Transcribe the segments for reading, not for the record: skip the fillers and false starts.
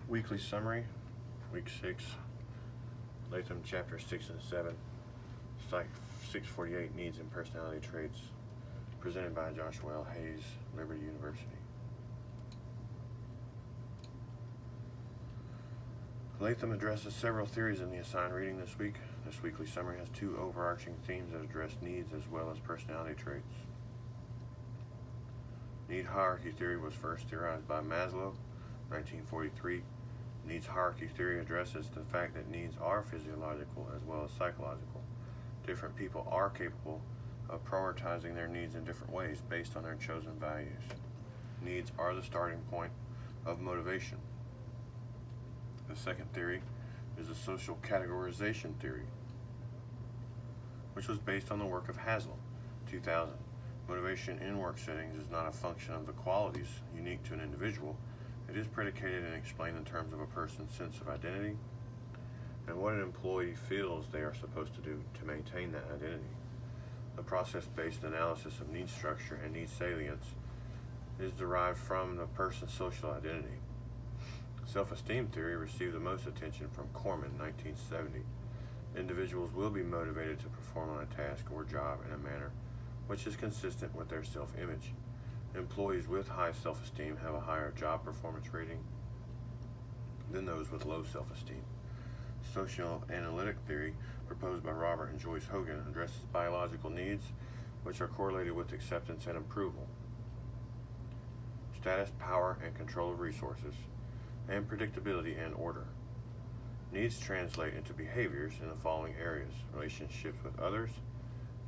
Weekly summary, week 6, Latham chapter 6 and 7, Psych 648, Needs and Personality Traits, presented by Joshua L. Hayes, Liberty University. Latham addresses several theories in the assigned reading this week. This weekly summary has 2 overarching themes that address needs as well as personality traits. Need hierarchy theory was first theorized by Maslow, 1943. Needs hierarchy theory addresses the fact that needs are physiological as well as psychological. Different people are capable of prioritizing their needs in different ways based on their chosen values. Needs are the starting point of motivation. The second theory is the social categorization theory, which was based on the work of Haslam, 2000. Motivation in work settings is not a function of the qualities unique to an individual. It is predicated and explained in terms of a person's sense of identity and what an employee feels they are supposed to do to maintain that identity. The process-based analysis of need structure and need salience is derived from the person's social identity. Self-esteem theory received the most attention from Corman, 1970. Individuals will be motivated to perform on a task or job in a manner which is consistent with their self-image. Employees with high self-esteem have a higher job performance rating than those with low self-esteem. Socioanalytic theory, proposed by Robert and Joyce Hogan, addresses biological needs which are correlated with acceptance and approval, status, power, and control of resources, and predictability and order. Needs translate into behaviors in the following areas: relationships with others,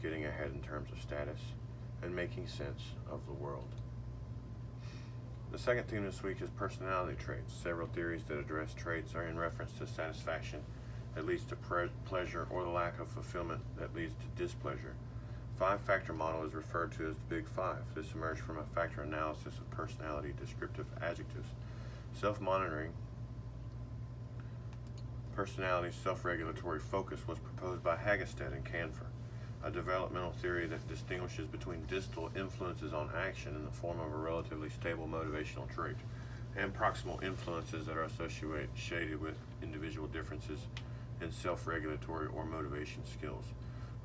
getting ahead in terms of status, and making sense of the world. The second theme this week is personality traits. Several theories that address traits are in reference to satisfaction that leads to pleasure or the lack of fulfillment that leads to displeasure. 5-factor model is referred to as the Big Five. This emerged from a factor analysis of personality descriptive adjectives. Self-monitoring personality self-regulatory focus was proposed by Hagestad and Canfor, a developmental theory that distinguishes between distal influences on action in the form of a relatively stable motivational trait and proximal influences that are associated with individual differences in self-regulatory or motivation skills.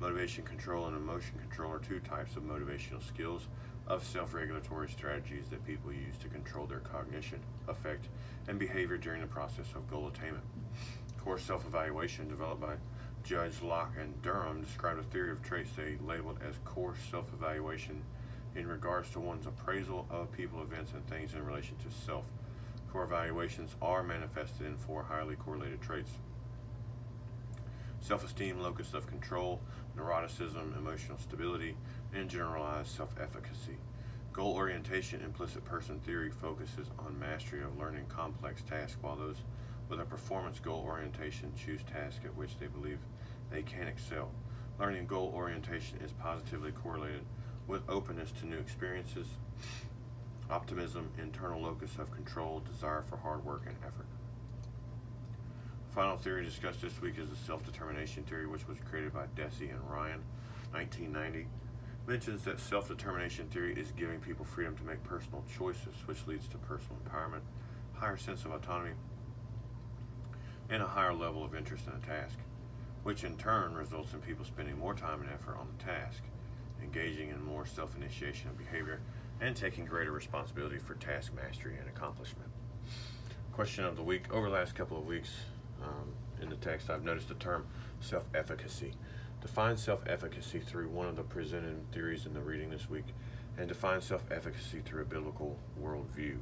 Motivation control and emotion control are 2 types of motivational skills of self-regulatory strategies that people use to control their cognition, affect, and behavior during the process of goal attainment. Core self-evaluation, developed by Judge Locke and Durham, described a theory of traits they labeled as core self-evaluation in regards to one's appraisal of people, events, and things in relation to self. Core evaluations are manifested in 4 highly correlated traits: self-esteem, locus of control, neuroticism, emotional stability, and generalized self-efficacy. Goal orientation, implicit person theory, focuses on mastery of learning complex tasks, while those with a performance goal orientation choose tasks at which they believe they can excel. Learning goal orientation is positively correlated with openness to new experiences, optimism, internal locus of control, desire for hard work and effort. The final theory discussed this week is the self-determination theory, which was created by Deci and Ryan, 1990. Mentions that self-determination theory is giving people freedom to make personal choices, which leads to personal empowerment, higher sense of autonomy, and a higher level of interest in a task, which in turn results in people spending more time and effort on the task, engaging in more self-initiation of behavior, and taking greater responsibility for task mastery and accomplishment. Question of the week. Over the last couple of weeks in the text, I've noticed the term self-efficacy. Define self-efficacy through one of the presented theories in the reading this week, and define self-efficacy through a biblical worldview.